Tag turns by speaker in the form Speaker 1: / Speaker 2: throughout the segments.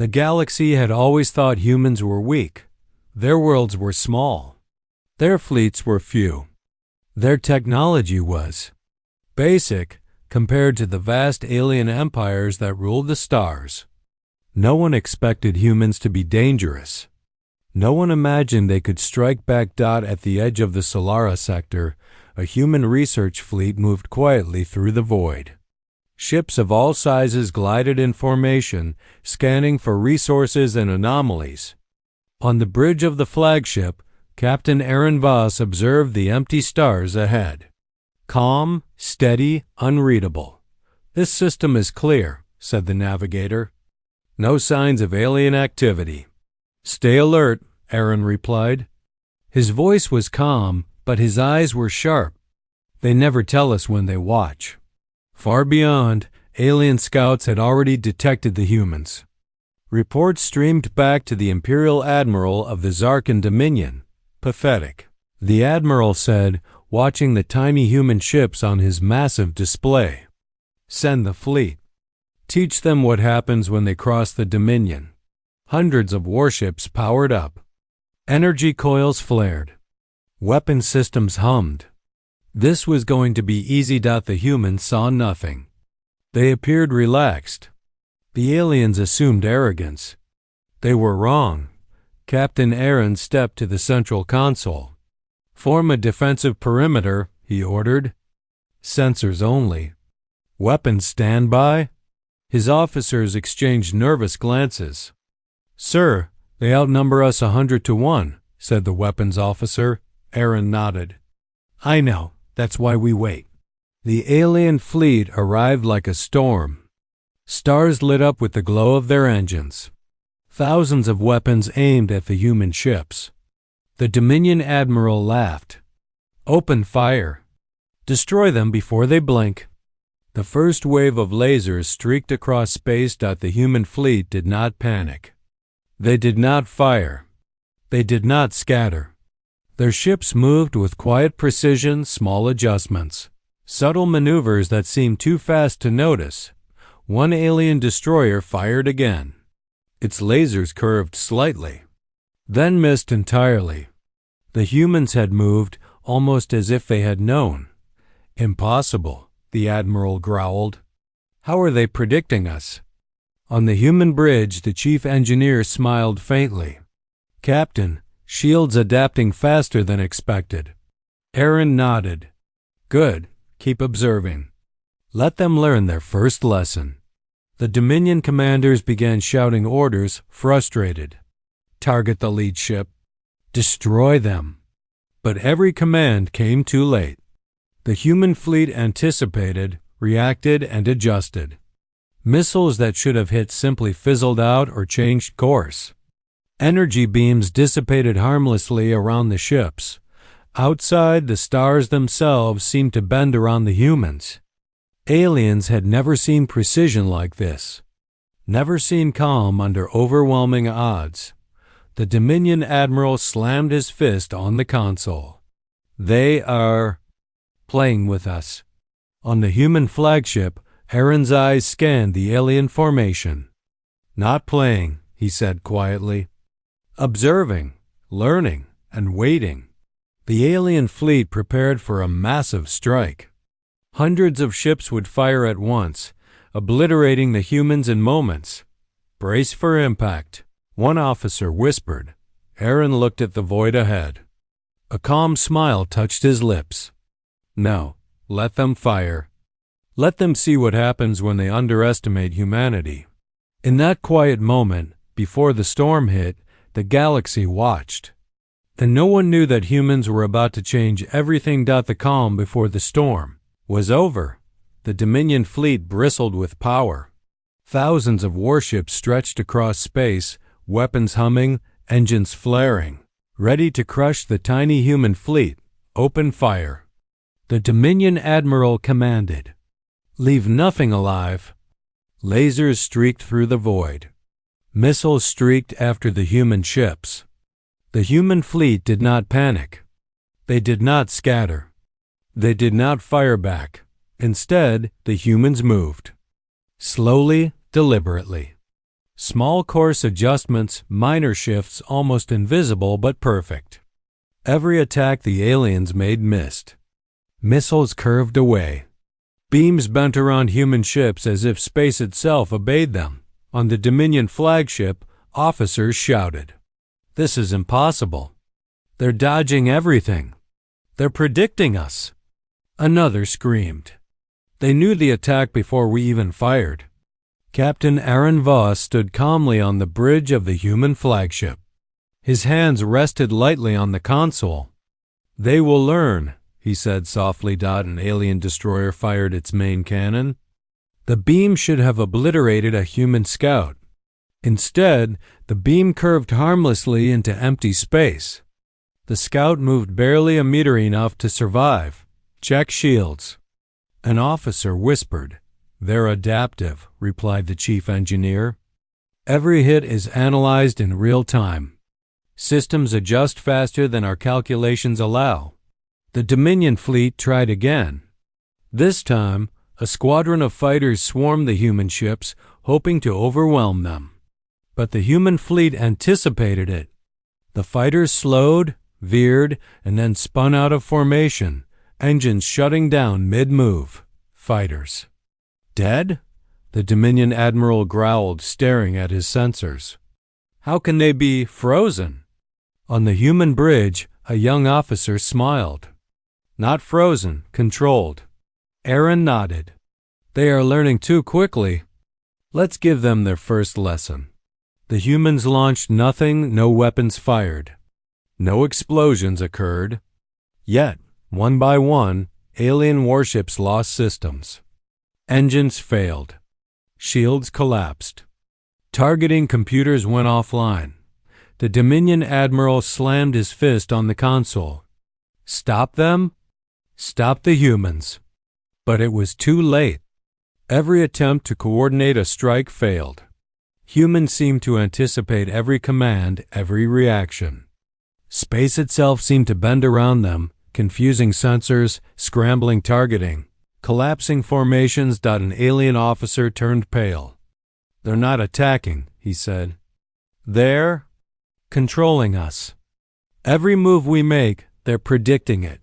Speaker 1: The galaxy had always thought humans were weak. Their worlds were small. Their fleets were few. Their technology was basic compared to the vast alien empires that ruled the stars. No one expected humans to be dangerous. No one imagined they could strike back. At the edge of the Solara sector, a human research fleet moved quietly through the void. Ships of all sizes glided in formation, scanning for resources and anomalies. On the bridge of the flagship, Captain Aaron Voss observed the empty stars ahead. Calm, steady, unreadable. "This system is clear," said the navigator. "No signs of alien activity." "Stay alert," Aaron replied. His voice was calm, but his eyes were sharp. "They never tell us when they watch." Far beyond, alien scouts had already detected the humans. Reports streamed back to the Imperial Admiral of the Zarkan Dominion. Pathetic. The Admiral said, watching the tiny human ships on his massive display. "Send the fleet. Teach them what happens when they cross the Dominion." Hundreds of warships powered up. Energy coils flared. Weapon systems hummed. This was going to be easy. The humans saw nothing. They appeared relaxed. The aliens assumed arrogance. They were wrong. Captain Aaron stepped to the central console. "Form a defensive perimeter," he ordered. "Sensors only." "Weapons standby?" His officers exchanged nervous glances. "Sir, they outnumber us 100 to 1, said the weapons officer. Aaron nodded. "I know. That's why we wait." The alien fleet arrived like a storm. Stars lit up with the glow of their engines. Thousands of weapons aimed at the human ships. The Dominion Admiral laughed. "Open fire. Destroy them before they blink." The first wave of lasers streaked across space. The human fleet did not panic. They did not fire. They did not scatter. Their ships moved with quiet precision, small adjustments, subtle maneuvers that seemed too fast to notice. One alien destroyer fired again. Its lasers curved slightly, then missed entirely. The humans had moved almost as if they had known. "Impossible," the Admiral growled. "How are they predicting us?" On the human bridge, the chief engineer smiled faintly. "Captain, shields adapting faster than expected." Aaron nodded. "Good. Keep observing. Let them learn their first lesson." The Dominion commanders began shouting orders, frustrated. "Target the lead ship. Destroy them." But every command came too late. The human fleet anticipated, reacted, and adjusted. Missiles that should have hit simply fizzled out or changed course. Energy beams dissipated harmlessly around the ships. Outside, the stars themselves seemed to bend around the humans. Aliens had never seen precision like this. Never seen calm under overwhelming odds. The Dominion Admiral slammed his fist on the console. "They are playing with us." On the human flagship, Aaron's eyes scanned the alien formation. "Not playing," he said quietly. "Observing, learning, and waiting." The alien fleet prepared for a massive strike. Hundreds of ships would fire at once, obliterating the humans in moments. "Brace for impact," one officer whispered. Aaron looked at the void ahead. A calm smile touched his lips. "No, let them fire. Let them see what happens when they underestimate humanity." In that quiet moment, before the storm hit, the galaxy watched. And no one knew that humans were about to change everything. The calm before the storm was over. The Dominion fleet bristled with power. Thousands of warships stretched across space, weapons humming, engines flaring, ready to crush the tiny human fleet. "Open fire." The Dominion Admiral commanded. "Leave nothing alive." Lasers streaked through the void. Missiles streaked after the human ships. The human fleet did not panic. They did not scatter. They did not fire back. Instead, the humans moved. Slowly, deliberately. Small course adjustments, minor shifts almost invisible but perfect. Every attack the aliens made missed. Missiles curved away. Beams bent around human ships as if space itself obeyed them. On the Dominion flagship, officers shouted, "This is impossible. They're dodging everything. They're predicting us." Another screamed. "They knew the attack before we even fired." Captain Aaron Voss stood calmly on the bridge of the human flagship. His hands rested lightly on the console. "They will learn," he said softly. An alien destroyer fired its main cannon. The beam should have obliterated a human scout. Instead, the beam curved harmlessly into empty space. The scout moved barely a meter, enough to survive. "Check shields." An officer whispered. "They're adaptive," replied the chief engineer. "Every hit is analyzed in real time. Systems adjust faster than our calculations allow." The Dominion fleet tried again. This time, a squadron of fighters swarmed the human ships, hoping to overwhelm them. But the human fleet anticipated it. The fighters slowed, veered, and then spun out of formation, engines shutting down mid-move. Fighters. "Dead?" The Dominion admiral growled, staring at his sensors. "How can they be frozen?" On the human bridge, a young officer smiled. "Not frozen, controlled." Aaron nodded. "They are learning too quickly. Let's give them their first lesson." The humans launched nothing, no weapons fired. No explosions occurred. Yet, one by one, alien warships lost systems. Engines failed. Shields collapsed. Targeting computers went offline. The Dominion admiral slammed his fist on the console. Stop them? Stop the humans. But it was too late. Every attempt to coordinate a strike failed. Humans seemed to anticipate every command, every reaction. Space itself seemed to bend around them, confusing sensors, scrambling targeting, collapsing formations. An alien officer turned pale. "They're not attacking," he said. "They're controlling us. Every move we make, they're predicting it."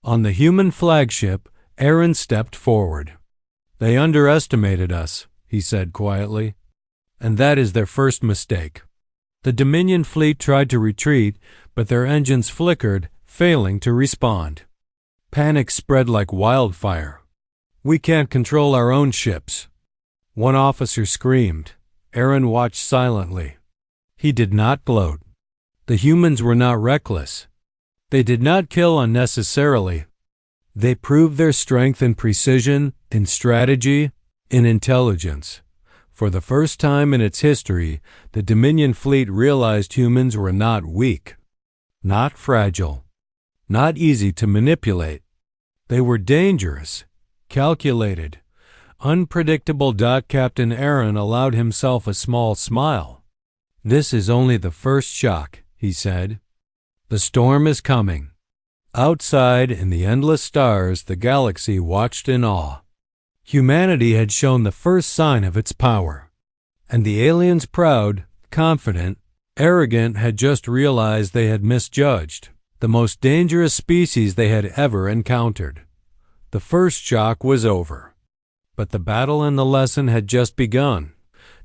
Speaker 1: On the human flagship, Aaron stepped forward. "They underestimated us," he said quietly. "And that is their first mistake." The Dominion fleet tried to retreat, but their engines flickered, failing to respond. Panic spread like wildfire. "We can't control our own ships." One officer screamed. Aaron watched silently. He did not gloat. The humans were not reckless. They did not kill unnecessarily. They proved their strength in precision, in strategy, in intelligence. For the first time in its history, the Dominion fleet realized humans were not weak, not fragile, not easy to manipulate. They were dangerous, calculated, unpredictable. Captain Aaron allowed himself a small smile. "This is only the first shock," he said. "The storm is coming." Outside, in the endless stars, the galaxy watched in awe. Humanity had shown the first sign of its power. And the aliens, proud, confident, arrogant, had just realized they had misjudged the most dangerous species they had ever encountered. The first shock was over. But the battle and the lesson had just begun.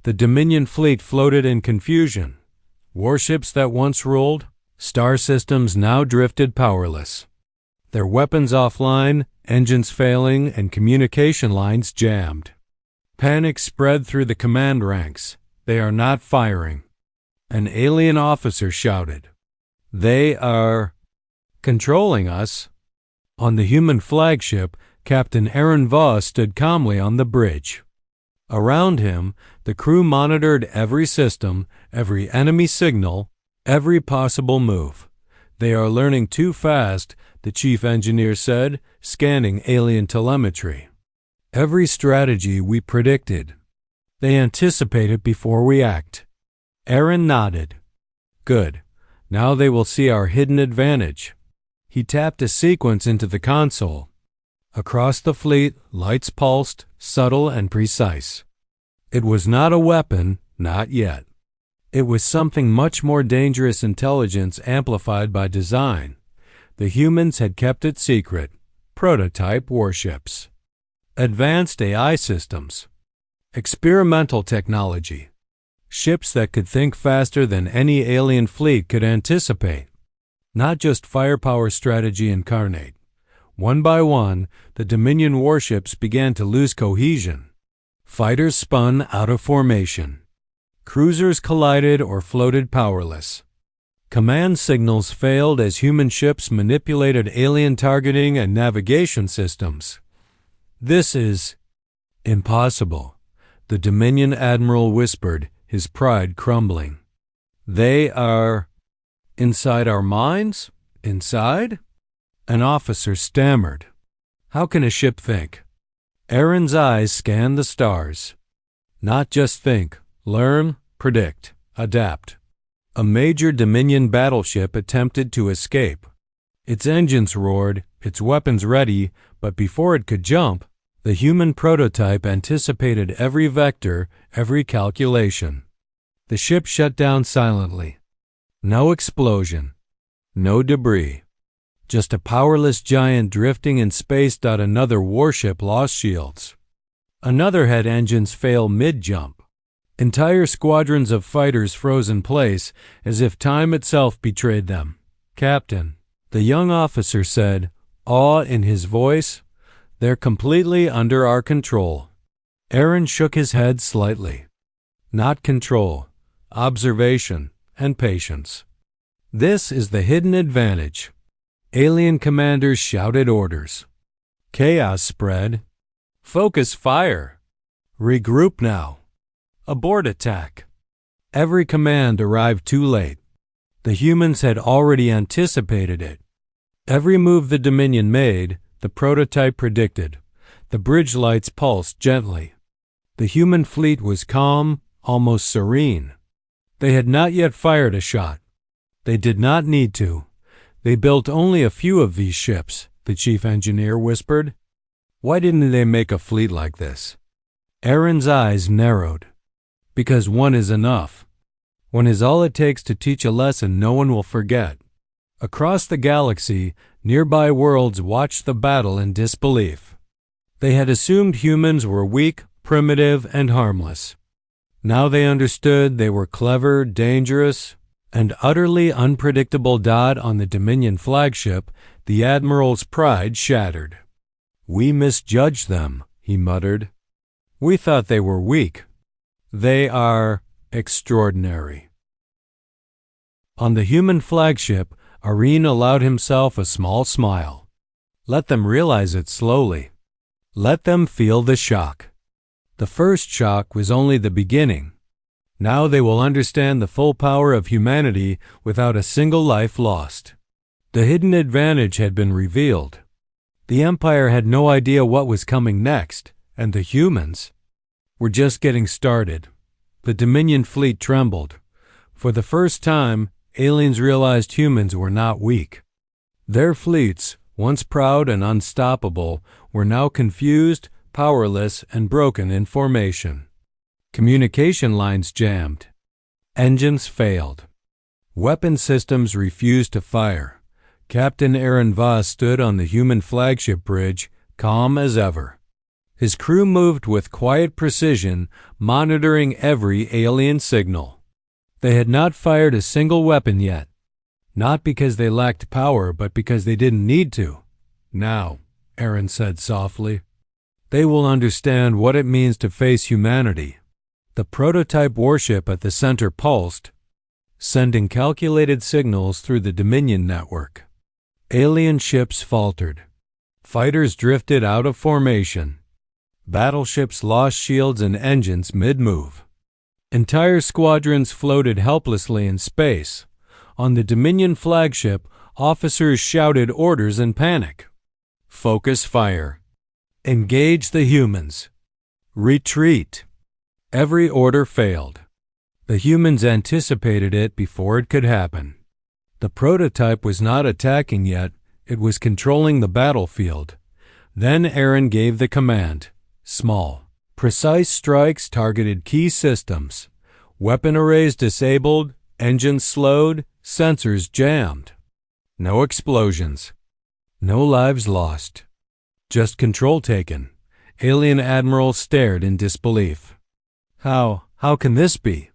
Speaker 1: The Dominion fleet floated in confusion. Warships that once ruled, star systems now drifted powerless. Their weapons offline, engines failing, and communication lines jammed. Panic spread through the command ranks. "They are not firing." An alien officer shouted. "They are controlling us." On the human flagship, Captain Aaron Voss stood calmly on the bridge. Around him, the crew monitored every system, every enemy signal, every possible move. "They are learning too fast," the chief engineer said, scanning alien telemetry. "Every strategy we predicted. They anticipate it before we act." Aaron nodded. "Good. Now they will see our hidden advantage." He tapped a sequence into the console. Across the fleet, lights pulsed, subtle and precise. It was not a weapon, Not yet. It was something much more dangerous: intelligence amplified by design. The humans had kept it secret. Prototype warships. Advanced AI systems. Experimental technology. Ships that could think faster than any alien fleet could anticipate. Not just firepower strategy incarnate. One by one, the Dominion warships began to lose cohesion. Fighters spun out of formation. Cruisers collided or floated powerless. Command signals failed as human ships manipulated alien targeting and navigation systems. "This is impossible," the Dominion admiral whispered, his pride crumbling. "They are inside our minds? Inside?" An officer stammered. "How can a ship think?" Aaron's eyes scanned the stars. "Not just think. Learn, predict, adapt." A major Dominion battleship attempted to escape. Its engines roared, its weapons ready, but before it could jump, the human prototype anticipated every vector, every calculation. The ship shut down silently. No explosion. No debris. Just a powerless giant drifting in space. Another warship lost shields. Another had engines fail mid-jump. Entire squadrons of fighters froze in place as if time itself betrayed them. "Captain," the young officer said, awe in his voice, "they're completely under our control." Aaron shook his head slightly. "Not control, observation, and patience. This is the hidden advantage." Alien commanders shouted orders. Chaos spread. "Focus fire. Regroup now. Abort attack." Every command arrived too late. The humans had already anticipated it. Every move the Dominion made, the prototype predicted. The bridge lights pulsed gently. The human fleet was calm, almost serene. They had not yet fired a shot. They did not need to. They built only a few of these ships, the chief engineer whispered. Why didn't they make a fleet like this? Aaron's eyes narrowed. Because one is enough. One is all it takes to teach a lesson no one will forget. Across the galaxy, nearby worlds watched the battle in disbelief. They had assumed humans were weak, primitive, and harmless. Now they understood they were clever, dangerous, and utterly unpredictable. On the Dominion flagship, the Admiral's pride shattered. "We misjudged them," he muttered. "We thought they were weak. They are extraordinary." On the human flagship, Areen allowed himself a small smile. Let them realize it slowly. Let them feel the shock. The first shock was only the beginning. Now they will understand the full power of humanity without a single life lost. The hidden advantage had been revealed. The Empire had no idea what was coming next, and the humans were just getting started. The Dominion fleet trembled. For the first time, aliens realized humans were not weak. Their fleets, once proud and unstoppable, were now confused, powerless, and broken in formation. Communication lines jammed. Engines failed. Weapon systems refused to fire. Captain Aaron Voss stood on the human flagship bridge, calm as ever. His crew moved with quiet precision, monitoring every alien signal. They had not fired a single weapon yet. Not because they lacked power, but because they didn't need to. Now, Aaron said softly, they will understand what it means to face humanity. The prototype warship at the center pulsed, sending calculated signals through the Dominion network. Alien ships faltered. Fighters drifted out of formation. Battleships lost shields and engines mid-move. Entire squadrons floated helplessly in space. On the Dominion flagship, officers shouted orders in panic. Focus fire. Engage the humans. Retreat. Every order failed. The humans anticipated it before it could happen. The prototype was not attacking yet, it was controlling the battlefield. Then Aaron gave the command. Small, precise strikes targeted key systems. Weapon arrays disabled, engines slowed, sensors jammed. No explosions. No lives lost. Just control taken. Alien Admiral stared in disbelief. How can this be?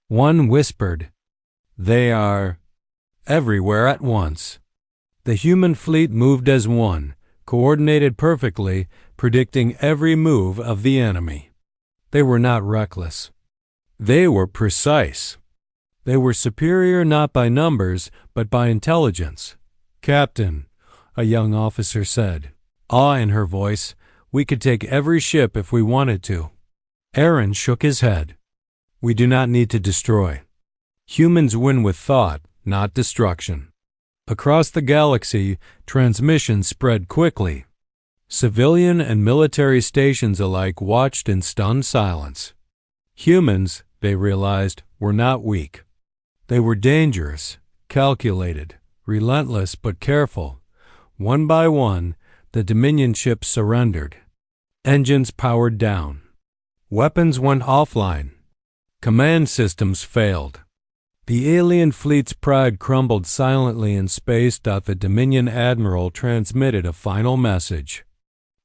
Speaker 1: One whispered, "They are everywhere at once." The human fleet moved as one, coordinated perfectly, predicting every move of the enemy. They were not reckless. They were precise. They were superior not by numbers, but by intelligence. "Captain," a young officer said, awe in her voice, "we could take every ship if we wanted to." Aaron shook his head. "We do not need to destroy. Humans win with thought, not destruction." Across the galaxy, transmissions spread quickly. Civilian and military stations alike watched in stunned silence. Humans, they realized, were not weak. They were dangerous, calculated, relentless but careful. One by one, the Dominion ships surrendered. Engines powered down. Weapons went offline. Command systems failed. The alien fleet's pride crumbled silently in space. The Dominion Admiral transmitted a final message.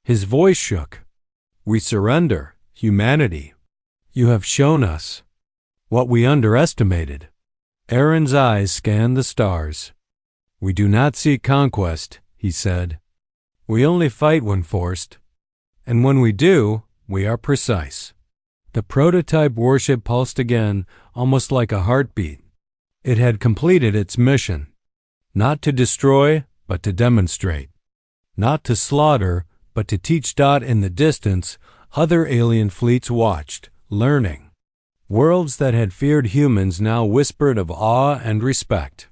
Speaker 1: His voice shook. "We surrender, humanity. You have shown us what we underestimated." Aaron's eyes scanned the stars. "We do not seek conquest," he said. "We only fight when forced. And when we do, we are precise." The prototype warship pulsed again, almost like a heartbeat. It had completed its mission. Not to destroy, but to demonstrate. Not to slaughter, but to teach. In the distance, other alien fleets watched, learning. Worlds that had feared humans now whispered of awe and respect.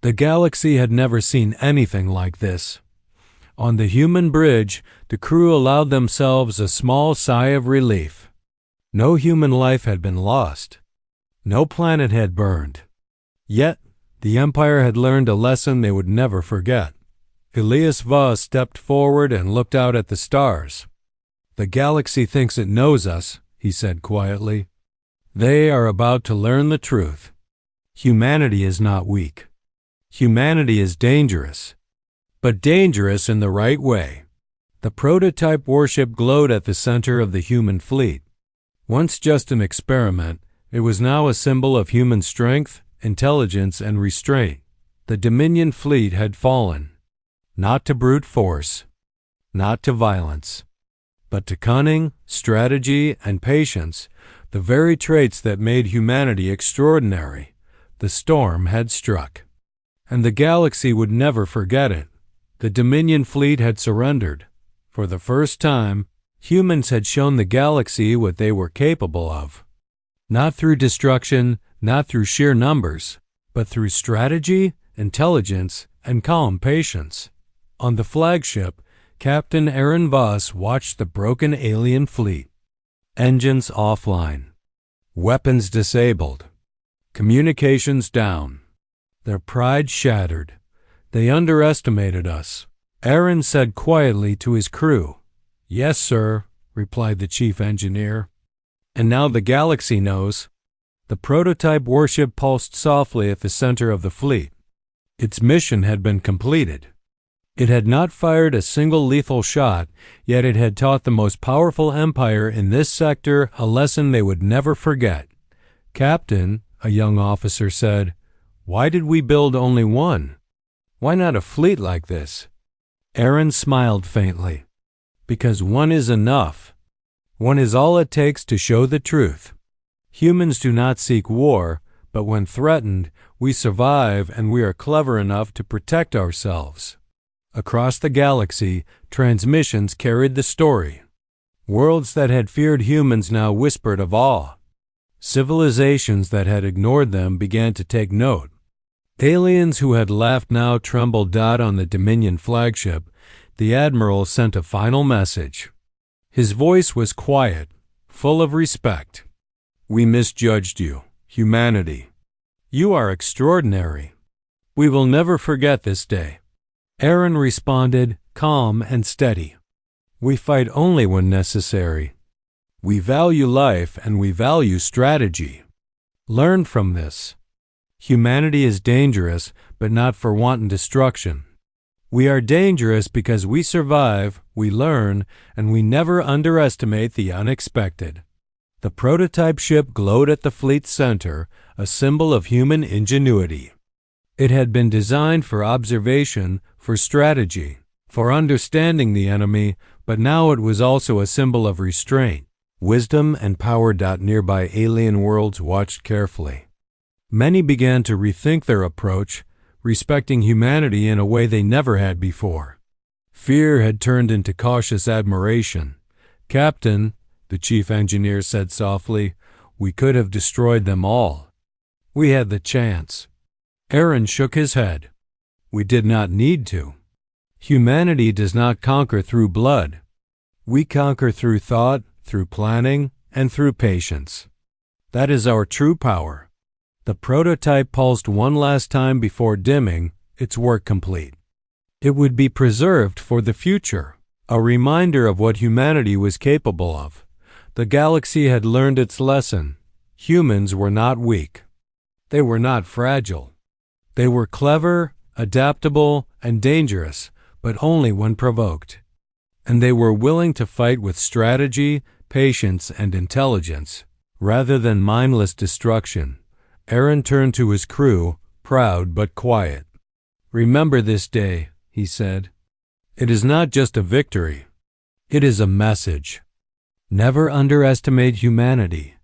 Speaker 1: The galaxy had never seen anything like this. On the human bridge, the crew allowed themselves a small sigh of relief. No human life had been lost. No planet had burned. Yet, the Empire had learned a lesson they would never forget. Elias Vaz stepped forward and looked out at the stars. "The galaxy thinks it knows us," he said quietly. "They are about to learn the truth. Humanity is not weak. Humanity is dangerous, but dangerous in the right way." The prototype warship glowed at the center of the human fleet. Once just an experiment, it was now a symbol of human strength, intelligence, and restraint. The Dominion fleet had fallen, not to brute force, not to violence, but to cunning, strategy, and patience, the very traits that made humanity extraordinary. The storm had struck, and the galaxy would never forget it. The Dominion fleet had surrendered. For the first time, humans had shown the galaxy what they were capable of. Not through destruction, not through sheer numbers, but through strategy, intelligence, and calm patience. On the flagship, Captain Aaron Voss watched the broken alien fleet. Engines offline. Weapons disabled. Communications down. Their pride shattered. They underestimated us. Aaron said quietly to his crew. "Yes, sir," replied the chief engineer. "And now the galaxy knows." The prototype warship pulsed softly at the center of the fleet. Its mission had been completed. It had not fired a single lethal shot, yet it had taught the most powerful empire in this sector a lesson they would never forget. "Captain," a young officer said, "why did we build only one? Why not a fleet like this?" Aaron smiled faintly. "Because one is enough. One is all it takes to show the truth. Humans do not seek war, but when threatened, we survive, and we are clever enough to protect ourselves." Across the galaxy, transmissions carried the story. Worlds that had feared humans now whispered of awe. Civilizations that had ignored them began to take note. Aliens who had laughed now trembled. On the Dominion flagship, the Admiral sent a final message. His voice was quiet, full of respect. "We misjudged you, humanity. You are extraordinary. We will never forget this day." Aaron responded, calm and steady. "We fight only when necessary. We value life and we value strategy. Learn from this. Humanity is dangerous, but not for wanton destruction. We are dangerous because we survive, we learn, and we never underestimate the unexpected. The prototype ship glowed at the fleet's center, a symbol of human ingenuity. It had been designed for observation, for strategy, for understanding the enemy, but now it was also a symbol of restraint, wisdom, and power. Nearby alien worlds watched carefully. Many began to rethink their approach, respecting humanity in a way they never had before. Fear had turned into cautious admiration. "Captain," the chief engineer said softly, "we could have destroyed them all. We had the chance." Aaron shook his head. "We did not need to. Humanity does not conquer through blood. We conquer through thought, through planning, and through patience. That is our true power." The prototype pulsed one last time before dimming, its work complete. It would be preserved for the future, a reminder of what humanity was capable of. The galaxy had learned its lesson. Humans were not weak. They were not fragile. They were clever, adaptable, and dangerous, but only when provoked. And they were willing to fight with strategy, patience, and intelligence, rather than mindless destruction. Aaron turned to his crew, proud but quiet. "Remember this day," he said. "It is not just a victory. It is a message. Never underestimate humanity.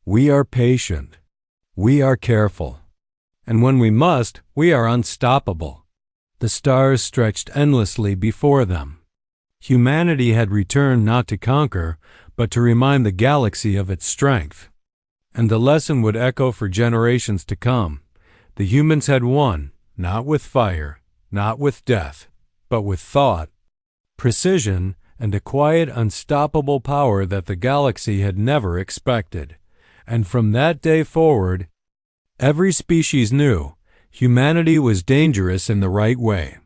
Speaker 1: We are patient. We are careful. And when we must, we are unstoppable." The stars stretched endlessly before them. Humanity had returned not to conquer, but to remind the galaxy of its strength. And the lesson would echo for generations to come. The humans had won, not with fire, not with death, but with thought, precision, and a quiet, unstoppable power that the galaxy had never expected. And from that day forward, every species knew humanity was dangerous in the right way.